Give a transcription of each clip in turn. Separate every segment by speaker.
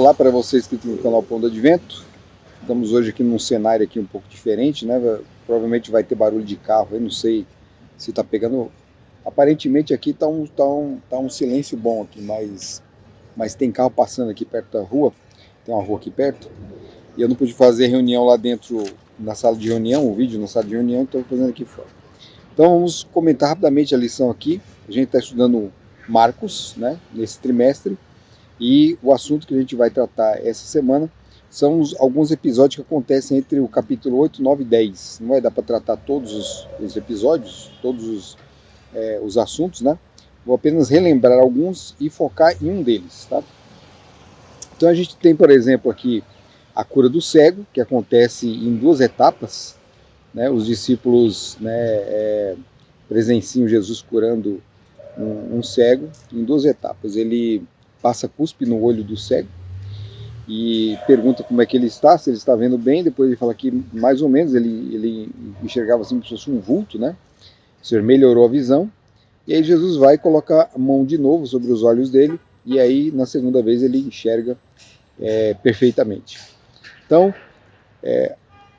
Speaker 1: Olá para vocês que estão no canal Pão do Advento. Estamos hoje aqui num cenário aqui um pouco diferente, né? Provavelmente vai ter barulho de carro, eu não sei se está pegando. Aparentemente aqui tá um silêncio bom aqui, mas tem carro passando aqui perto da rua, tem uma rua aqui perto, e eu não pude fazer reunião lá dentro, na sala de reunião, o vídeo na sala de reunião, então estou fazendo aqui fora. Então vamos comentar rapidamente a lição aqui. A gente está estudando Marcos, né, nesse trimestre, e o assunto que a gente vai tratar essa semana são alguns episódios que acontecem entre o capítulo 8, 9 e 10. Não vai dar para tratar todos os episódios, todos os assuntos, né? Vou apenas relembrar alguns e focar em um deles, tá? Então a gente tem, por exemplo, aqui a cura do cego, que acontece em duas etapas, né? Os discípulos, né, presenciam Jesus curando um cego em duas etapas. Ele passa cuspe no olho do cego e pergunta como é que ele está, se ele está vendo bem. Depois ele fala que mais ou menos ele enxergava assim como se fosse um vulto, né? O Senhor melhorou a visão. E aí Jesus vai e coloca a mão de novo sobre os olhos dele, e aí na segunda vez ele enxerga perfeitamente. Então,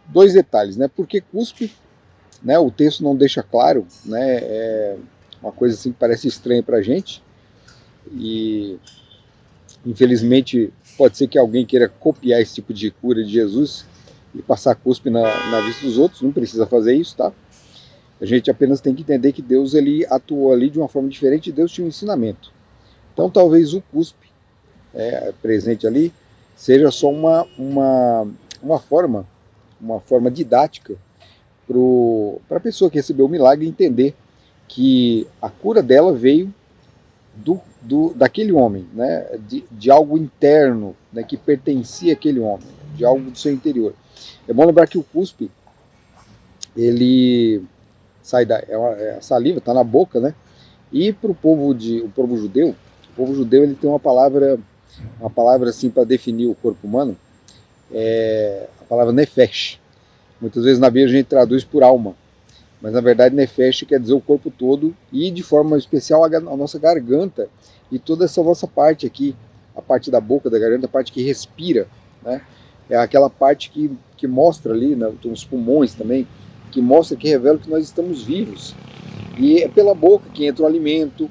Speaker 1: dois detalhes, né? Por que cuspe? Né? O texto não deixa claro, né? É uma coisa assim que parece estranha para a gente, e infelizmente pode ser que alguém queira copiar esse tipo de cura de Jesus e passar cuspe na vista dos outros. Não precisa fazer isso, tá? A gente apenas tem que entender que Deus ele atuou ali de uma forma diferente, e Deus tinha um ensinamento. Então talvez o cuspe presente ali seja só uma forma didática para a pessoa que recebeu o milagre entender que a cura dela veio daquele homem, né, de algo interno, né, que pertencia àquele homem, de algo do seu interior. É bom lembrar que o cuspe, ele sai a saliva está na boca, né? E para o povo judeu, ele tem uma palavra assim para definir o corpo humano, a palavra nefesh. Muitas vezes na Bíblia a gente traduz por alma, mas na verdade nefesh quer dizer o corpo todo, e de forma especial a nossa garganta e toda essa nossa parte aqui, a parte da boca, da garganta, a parte que respira, né? É aquela parte que mostra ali, né, os pulmões também, que mostra, que revela que nós estamos vivos. E é pela boca que entra o alimento,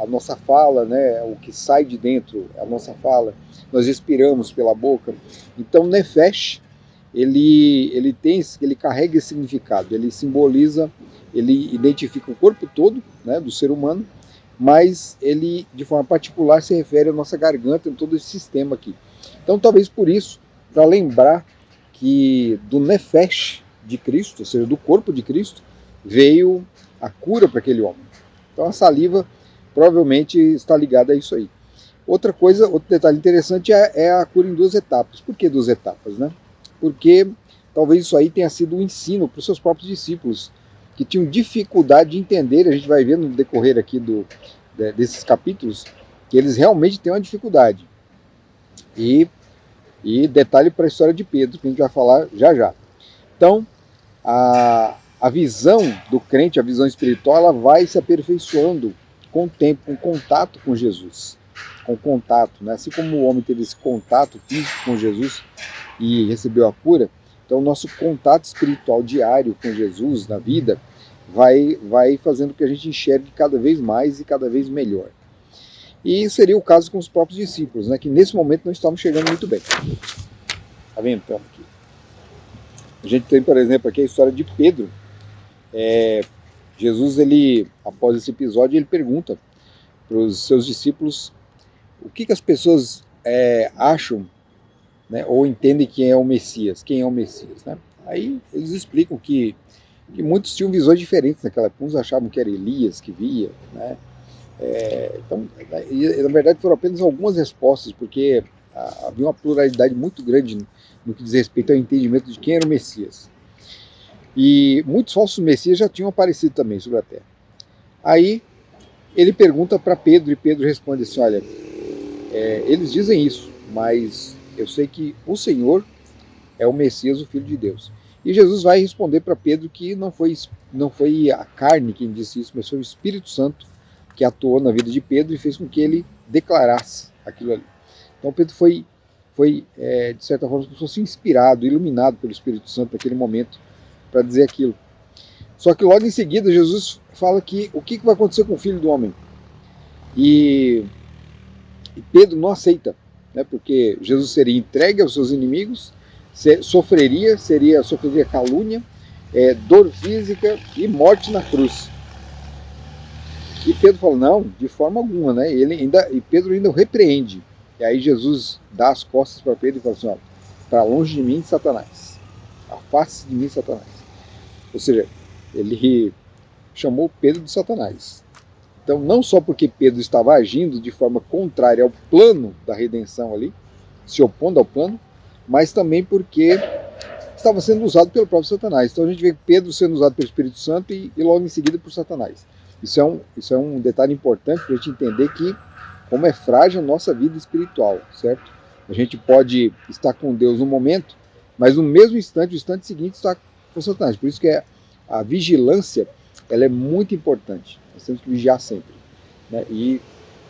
Speaker 1: a nossa fala, né, o que sai de dentro, a nossa fala, nós respiramos pela boca. Então nefesh, ele carrega esse significado, ele simboliza, ele identifica o corpo todo, né, do ser humano, mas ele de forma particular se refere à nossa garganta, em todo esse sistema aqui. Então talvez por isso, para lembrar que do nefesh de Cristo, ou seja, do corpo de Cristo, veio a cura para aquele homem. Então a saliva provavelmente está ligada a isso aí. Outro detalhe interessante é a cura em duas etapas. Por que duas etapas, né? Porque talvez isso aí tenha sido um ensino para os seus próprios discípulos, que tinham dificuldade de entender. A gente vai ver no decorrer aqui desses capítulos que eles realmente têm uma dificuldade. E detalhe para a história de Pedro, que a gente vai falar já já. Então, a visão do crente, a visão espiritual, ela vai se aperfeiçoando com o tempo, com contato com Jesus, com contato, né? Assim como o homem teve esse contato físico com Jesus e recebeu a cura, então o nosso contato espiritual diário com Jesus na vida vai fazendo que a gente enxergue cada vez mais e cada vez melhor. E seria o caso com os próprios discípulos, né? Que nesse momento não estavam chegando muito bem. Está vendo? Então, aqui. A gente tem, por exemplo, aqui a história de Pedro. Jesus, após esse episódio, ele pergunta para os seus discípulos o que as pessoas acham, né, ou entendem quem é o Messias, né? Aí eles explicam que muitos tinham visões diferentes naquela época. Uns achavam que era Elias que via, né? Então, na verdade foram apenas algumas respostas, porque havia uma pluralidade muito grande no que diz respeito ao entendimento de quem era o Messias. E muitos falsos messias já tinham aparecido também sobre a terra. Aí ele pergunta para Pedro, e Pedro responde assim: olha, eles dizem isso, mas eu sei que o Senhor é o Messias, o Filho de Deus. E Jesus vai responder para Pedro que não foi a carne quem disse isso, mas foi o Espírito Santo que atuou na vida de Pedro e fez com que ele declarasse aquilo ali. Então Pedro de certa forma, como se fosse inspirado, iluminado pelo Espírito Santo naquele momento para dizer aquilo. Só que logo em seguida Jesus fala que o que vai acontecer com o Filho do Homem? E Pedro não aceita, né, porque Jesus seria entregue aos seus inimigos, sofreria calúnia, dor física e morte na cruz. E Pedro fala, não, de forma alguma, né? E Pedro ainda o repreende. E aí Jesus dá as costas para Pedro e fala assim, para longe de mim, Satanás. Afaste-se de mim, Satanás. Ou seja, ele chamou Pedro de Satanás. Então, não só porque Pedro estava agindo de forma contrária ao plano da redenção ali, se opondo ao plano, mas também porque estava sendo usado pelo próprio Satanás. Então a gente vê Pedro sendo usado pelo Espírito Santo e logo em seguida por Satanás. Isso é um detalhe importante para a gente entender que como é frágil a nossa vida espiritual, certo? A gente pode estar com Deus no momento, mas no mesmo instante, o instante seguinte, está com Satanás. Por isso que a vigilância ela é muito importante. Nós temos que vigiar sempre, né? E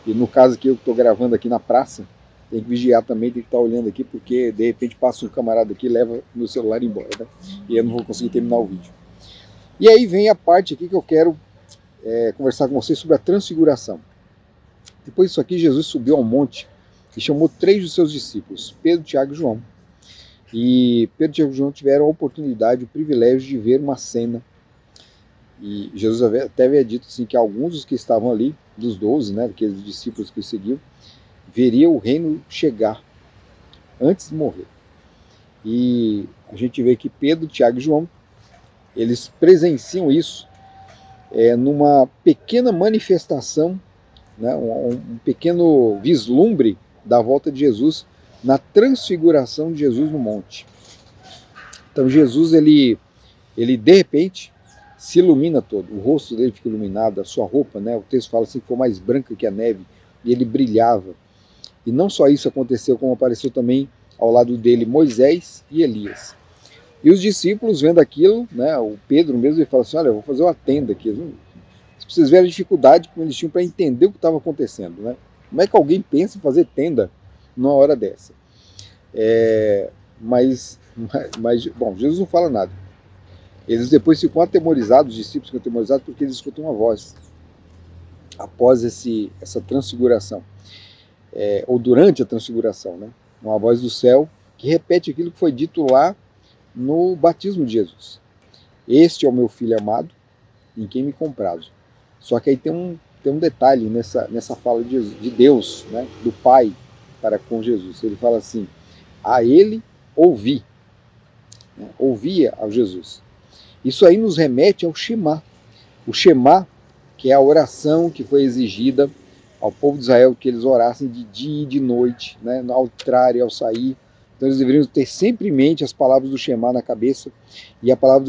Speaker 1: no caso aqui, eu estou gravando aqui na praça, tem que vigiar também, tem que estar olhando aqui, porque de repente passa um camarada aqui e leva meu celular embora, né? E eu não vou conseguir terminar o vídeo. E aí vem a parte aqui que eu quero conversar com vocês sobre a transfiguração. Depois disso aqui, Jesus subiu ao monte e chamou 3 dos seus discípulos, Pedro, Tiago e João. E Pedro, Tiago e João tiveram a oportunidade, o privilégio de ver uma cena. E Jesus até havia dito assim, que alguns dos que estavam ali, dos 12, né, daqueles discípulos que o seguiam, veria o reino chegar antes de morrer. E a gente vê que Pedro, Tiago e João, eles presenciam isso numa pequena manifestação, né, um pequeno vislumbre da volta de Jesus na transfiguração de Jesus no monte. Então Jesus, ele de repente se ilumina todo, o rosto dele fica iluminado, a sua roupa, né, o texto fala assim, ficou mais branca que a neve, e ele brilhava. E não só isso aconteceu, como apareceu também ao lado dele Moisés e Elias. E os discípulos vendo aquilo, né, o Pedro mesmo, ele fala assim, olha, eu vou fazer uma tenda aqui. Vocês verem a dificuldade que eles tinham para entender o que estava acontecendo, né? Como é que alguém pensa em fazer tenda numa hora dessa? Mas, bom, Jesus não fala nada. Eles depois ficam atemorizados, os discípulos ficam atemorizados porque eles escutam uma voz após essa transfiguração. Ou durante a transfiguração, né? Uma voz do céu que repete aquilo que foi dito lá no batismo de Jesus. Este é o meu filho amado, em quem me comprazo. Só que aí tem um detalhe nessa fala de Deus, né? Do Pai para com Jesus. Ele fala assim, a ele ouvi, né? Ouvia a Jesus. Isso aí nos remete ao Shema. O Shema, que é a oração que foi exigida ao povo de Israel, que eles orassem de dia e de noite, né, ao entrar e ao sair. Então eles deveriam ter sempre em mente as palavras do Shema na cabeça, e as palavras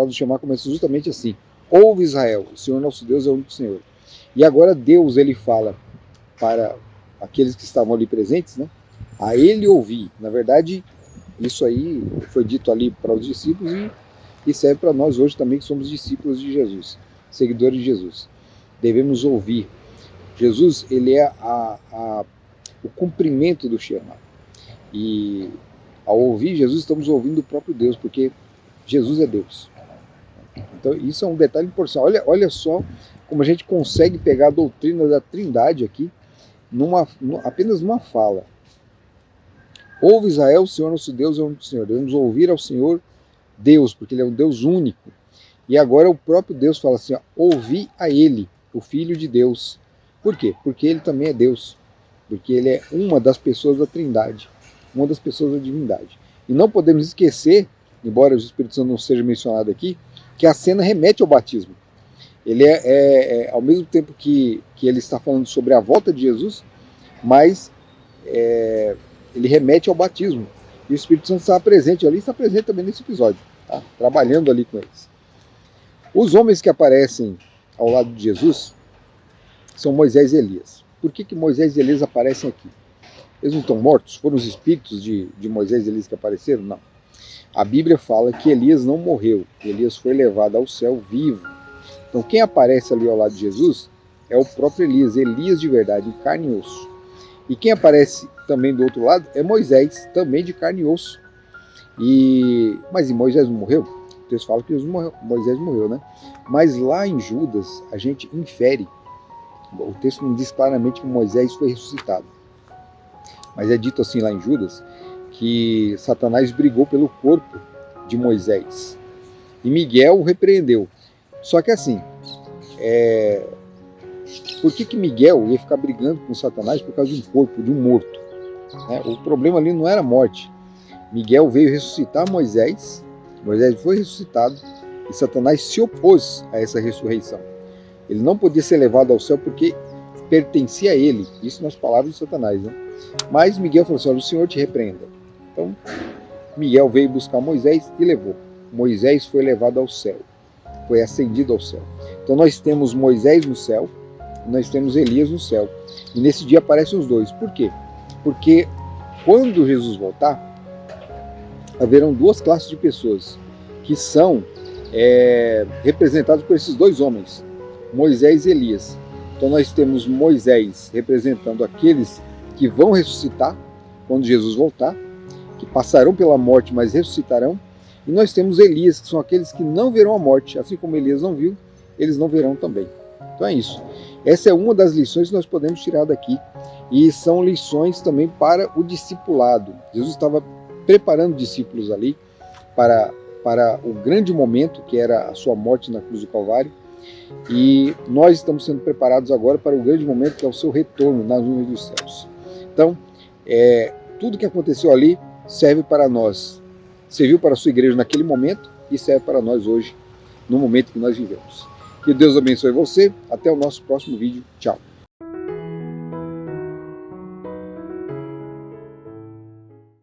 Speaker 1: do Shema começam justamente assim, ouve Israel, o Senhor nosso Deus é o único Senhor. E agora Deus, ele fala para aqueles que estavam ali presentes, né, a ele ouvir. Na verdade, isso aí foi dito ali para os discípulos e serve para nós hoje também, que somos discípulos de Jesus, seguidores de Jesus. Devemos ouvir. Jesus, ele é o cumprimento do Shema. E ao ouvir Jesus, estamos ouvindo o próprio Deus, porque Jesus é Deus. Então isso é um detalhe importante. Olha só como a gente consegue pegar a doutrina da Trindade aqui, apenas numa fala. Ouve Israel, o Senhor nosso Deus é o único Senhor. Devemos ouvir ao Senhor Deus, porque ele é um Deus único. E agora o próprio Deus fala assim, ouvi a ele, o Filho de Deus. Por quê? Porque ele também é Deus. Porque ele é uma das pessoas da Trindade, uma das pessoas da divindade. E não podemos esquecer, embora o Espírito Santo não seja mencionado aqui, que a cena remete ao batismo. Ele ao mesmo tempo que ele está falando sobre a volta de Jesus, mas ele remete ao batismo. E o Espírito Santo está presente ali, está presente também nesse episódio, tá? Trabalhando ali com eles. Os homens que aparecem ao lado de Jesus são Moisés e Elias. Por que Moisés e Elias aparecem aqui? Eles não estão mortos? Foram os espíritos de Moisés e Elias que apareceram? Não. A Bíblia fala que Elias não morreu. Elias foi levado ao céu vivo. Então quem aparece ali ao lado de Jesus é o próprio Elias. Elias de verdade, em carne e osso. E quem aparece também do outro lado é Moisés, também de carne e osso. Mas Moisés não morreu? O texto fala que Moisés morreu, né? Mas lá em Judas, a gente infere, o texto não diz claramente que Moisés foi ressuscitado, mas é dito assim lá em Judas, que Satanás brigou pelo corpo de Moisés, e Miguel o repreendeu. Só que assim, por que Miguel ia ficar brigando com Satanás por causa de um corpo, de um morto? O problema ali não era a morte. Miguel veio ressuscitar Moisés, Moisés foi ressuscitado, e Satanás se opôs a essa ressurreição. Ele não podia ser levado ao céu porque pertencia a ele, isso nas palavras de Satanás, né? Mas Miguel falou assim: olha, o Senhor te repreenda. Então, Miguel veio buscar Moisés e levou. Moisés foi levado ao céu, foi ascendido ao céu. Então nós temos Moisés no céu, nós temos Elias no céu. E nesse dia aparecem os dois. Por quê? Porque quando Jesus voltar, haverão duas classes de pessoas que são representadas por esses dois homens, Moisés e Elias. Então nós temos Moisés representando aqueles que vão ressuscitar quando Jesus voltar, que passarão pela morte, mas ressuscitarão. E nós temos Elias, que são aqueles que não verão a morte, assim como Elias não viu, eles não verão também. Então é isso. Essa é uma das lições que nós podemos tirar daqui, e são lições também para o discipulado. Jesus estava preparando discípulos ali para o grande momento, que era a sua morte na cruz do Calvário, e nós estamos sendo preparados agora para o grande momento, que é o seu retorno nas nuvens dos céus. Então, tudo que aconteceu ali serve para nós, serviu para a sua igreja naquele momento e serve para nós hoje, no momento que nós vivemos. Que Deus abençoe você. Até o nosso próximo vídeo. Tchau.